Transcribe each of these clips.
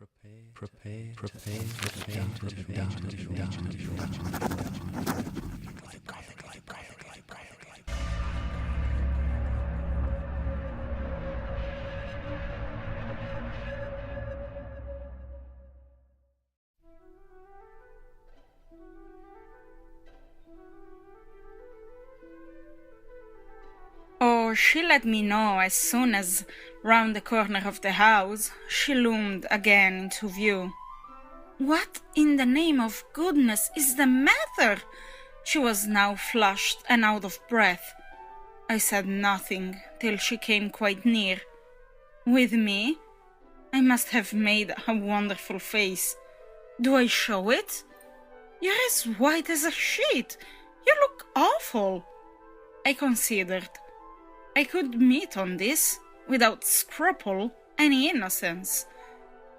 Prepare to Oh, she let me know as soon as, round the corner of the house, she loomed again into view. What in the name of goodness is the matter? She was now flushed and out of breath. I said nothing till she came quite near. With me? I must have made a wonderful face. Do I show it? You're as white as a sheet. You look awful. I considered. I could meet on this, without scruple, any innocence.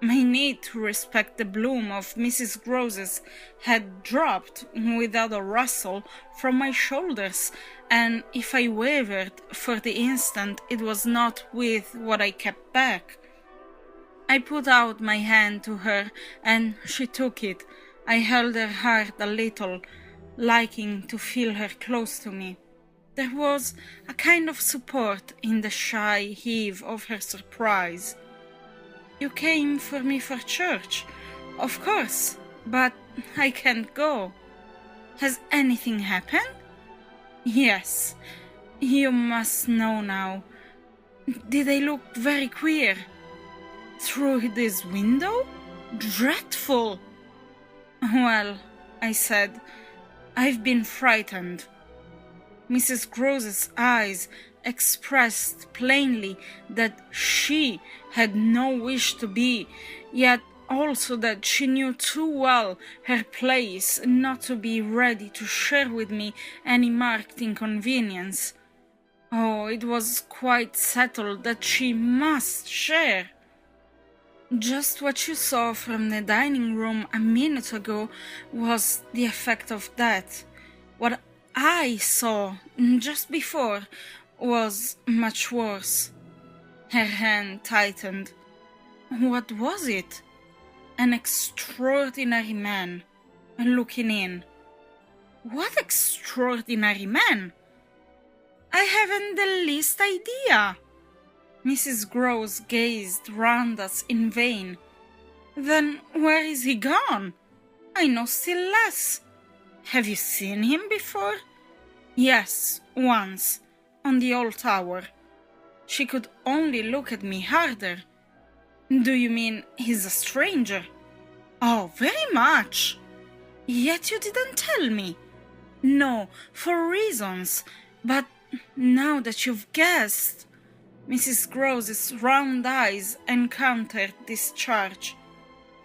My need to respect the bloom of Mrs. Grose's had dropped without a rustle from my shoulders, and if I wavered for the instant, it was not with what I kept back. I put out my hand to her, and she took it. I held her hard a little, liking to feel her close to me. There was a kind of support in the shy heave of her surprise. You came for me for church, of course, but I can't go. Has anything happened? Yes, you must know now. Did I look very queer? Through this window? Dreadful! Well, I said, I've been frightened. Mrs. Grose's eyes expressed plainly that she had no wish to be, yet also that she knew too well her place not to be ready to share with me any marked inconvenience. Oh, it was quite settled that she must share. Just what you saw from the dining room a minute ago was the effect of that. What I saw just before was much worse. Her hand tightened. What was it? An extraordinary man, looking in. What extraordinary man? I haven't the least idea. Mrs. Grose gazed round us in vain. Then where is he gone? I know still less. Have you seen him before? Yes, once, on the old tower. She could only look at me harder. Do you mean he's a stranger? Oh, very much. Yet you didn't tell me. No, for reasons, but now that you've guessed. Mrs. Grose's round eyes encountered this charge.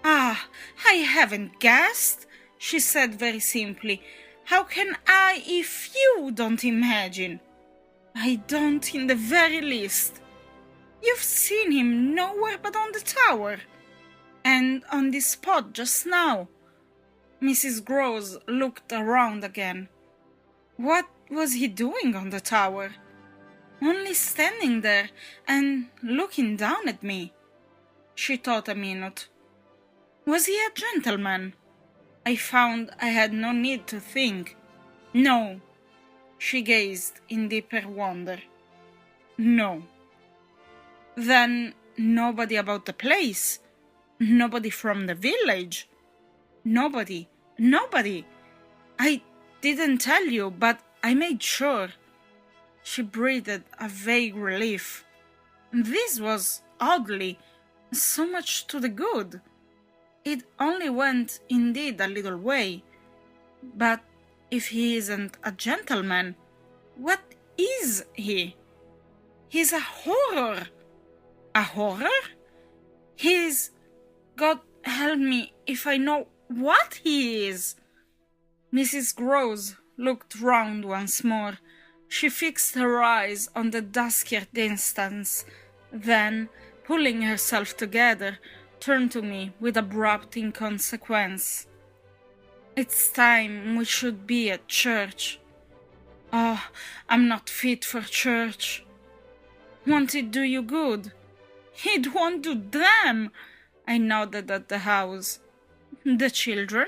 Ah, I haven't guessed, she said very simply. How can I if you don't imagine? I don't in the very least. You've seen him nowhere but on the tower, and on this spot just now. Mrs. Grose looked around again. What was he doing on the tower? Only standing there and looking down at me. She thought a minute. Was he a gentleman? I found I had no need to think. No. She gazed in deeper wonder. No. Then nobody about the place? Nobody from the village? Nobody. I didn't tell you, but I made sure. She breathed a vague relief. This was, oddly, so much to the good. It only went, indeed, a little way. But if he isn't a gentleman, what is he? He's a horror. A horror? He's... God help me if I know what he is. Mrs. Grose looked round once more. She fixed her eyes on the dustiest distance, then, pulling herself together, turned to me with abrupt inconsequence. It's time we should be at church. Oh, I'm not fit for church. Won't it do you good? It won't do them. I nodded at the house. The children?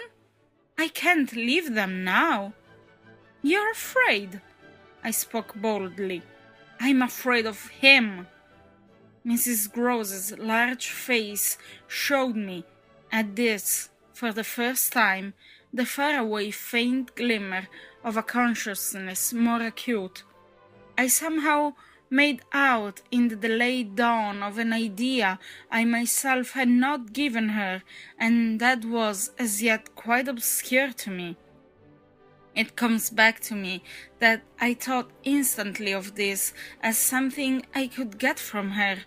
I can't leave them now. You're afraid? I spoke boldly. I'm afraid of him. Mrs. Grose's large face showed me, at this, for the first time, the faraway faint glimmer of a consciousness more acute. I somehow made out in the delayed dawn of an idea I myself had not given her, and that was as yet quite obscure to me. It comes back to me that I thought instantly of this as something I could get from her,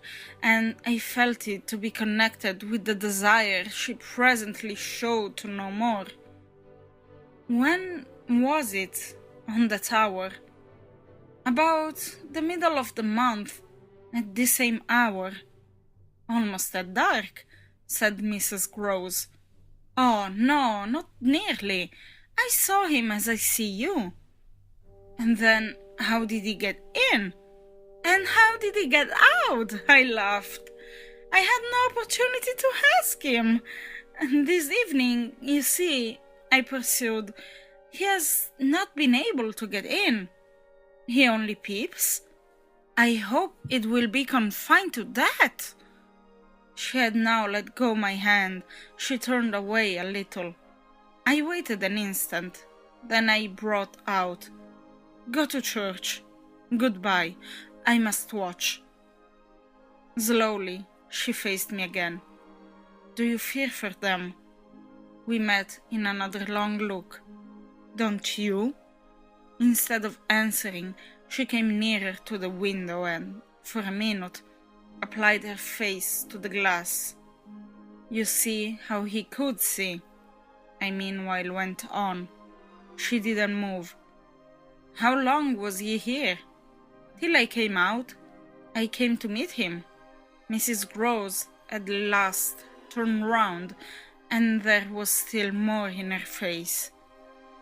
and I felt it to be connected with the desire she presently showed to know more. When was it on the tower? About the middle of the month, at the same hour. Almost at dark, said Mrs. Grose. Oh, no, not nearly. I saw him as I see you. And then, how did he get in? And how did he get out? I laughed. I had no opportunity to ask him. And this evening, you see, I pursued, he has not been able to get in. He only peeps. I hope it will be confined to that. She had now let go my hand. She turned away a little. I waited an instant. Then I brought out, Go to church. Goodbye. I must watch. Slowly, she faced me again. Do you fear for them? We met in another long look. Don't you? Instead of answering, she came nearer to the window and, for a minute, applied her face to the glass. You see how he could see, I meanwhile went on. She didn't move. How long was he here? Till I came out. I came to meet him. Mrs. Grose at last turned round, and there was still more in her face.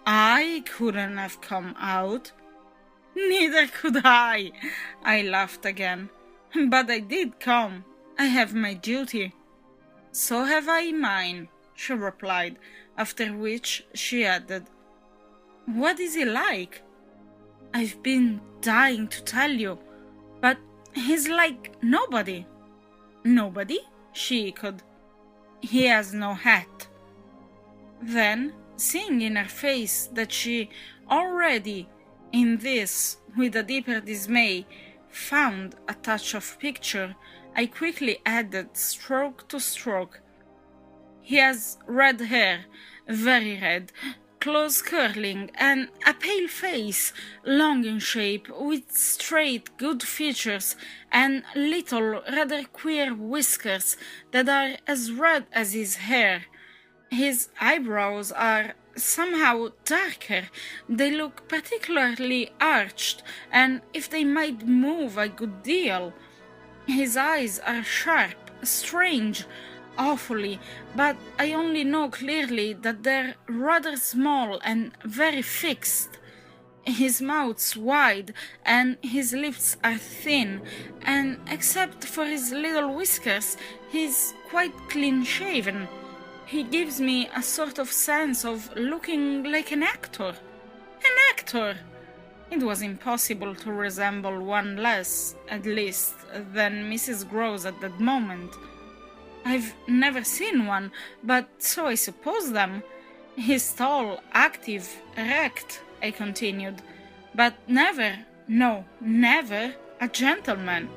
I couldn't have come out. Neither could I laughed again. But I did come. I have my duty. So have I mine, she replied, after which she added, What is he like? I've been dying to tell you, but he's like nobody. Nobody? She echoed. He has no hat. Then, seeing in her face that she already, in this, with a deeper dismay, found a touch of picture, I quickly added stroke to stroke. He has red hair, very red, close curling, and a pale face, long in shape, with straight, good features, and little, rather queer whiskers that are as red as his hair. His eyebrows are somehow darker. They look particularly arched, and if they might move a good deal. His eyes are sharp, strange, awfully, but I only know clearly that they're rather small and very fixed. His mouth's wide, and his lips are thin, and except for his little whiskers, he's quite clean-shaven. He gives me a sort of sense of looking like an actor. An actor! It was impossible to resemble one less, at least, than Mrs. Grose at that moment. I've never seen one, but so I suppose them. He's tall, active, erect, I continued, but never, no, never a gentleman.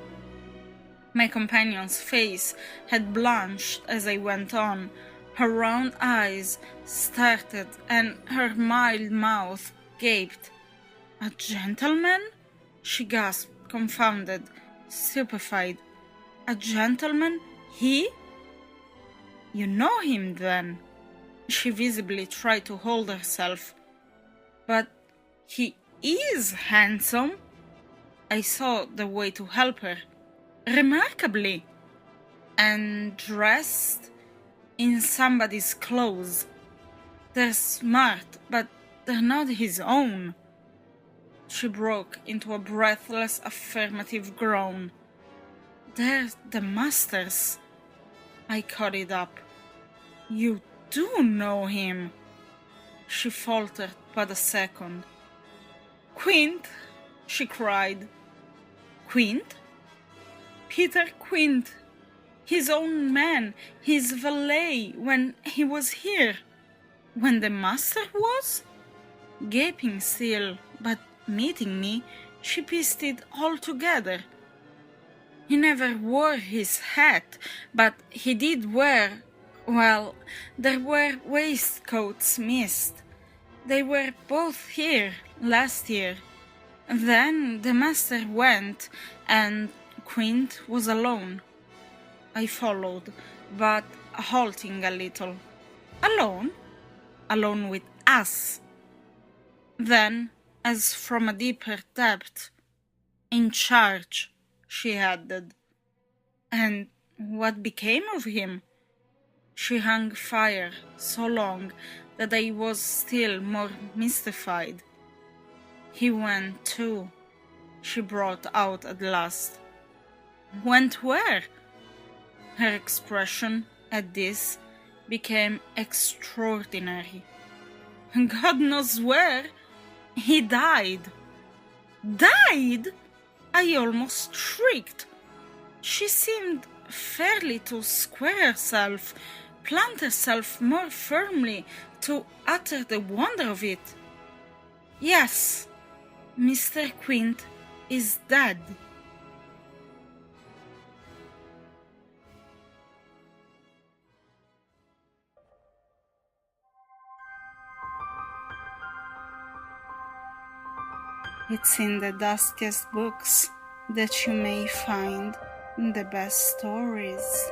My companion's face had blanched as I went on. Her round eyes started, and her mild mouth gaped. A gentleman? She gasped, confounded, stupefied. A gentleman? He? You know him, then? She visibly tried to hold herself. But he is handsome. I saw the way to help her. Remarkably. And dressed in somebody's clothes. They're smart, but they're not his own. She broke into a breathless affirmative groan. They're the master's. I caught it up. You do know him, she faltered but a second. Quint, she cried. Quint? Peter Quint, his own man, his valet when he was here. When the master was? Gaping still, but meeting me, she pieced it all together. He never wore his hat, but he did wear, well, there were waistcoats missed. They were both here last year. Then the master went, and Quint was alone. I followed, but halting a little. Alone? Alone with us. Then, as from a deeper depth, in charge, she added. And what became of him? She hung fire so long that I was still more mystified. He went too, she brought out at last. Went where? Her expression at this became extraordinary. God knows where. He died. Died? I almost shrieked. She seemed fairly to square herself, plant herself more firmly, to utter the wonder of it. Yes, Mr. Quint is dead. It's in the dustiest books that you may find the best stories.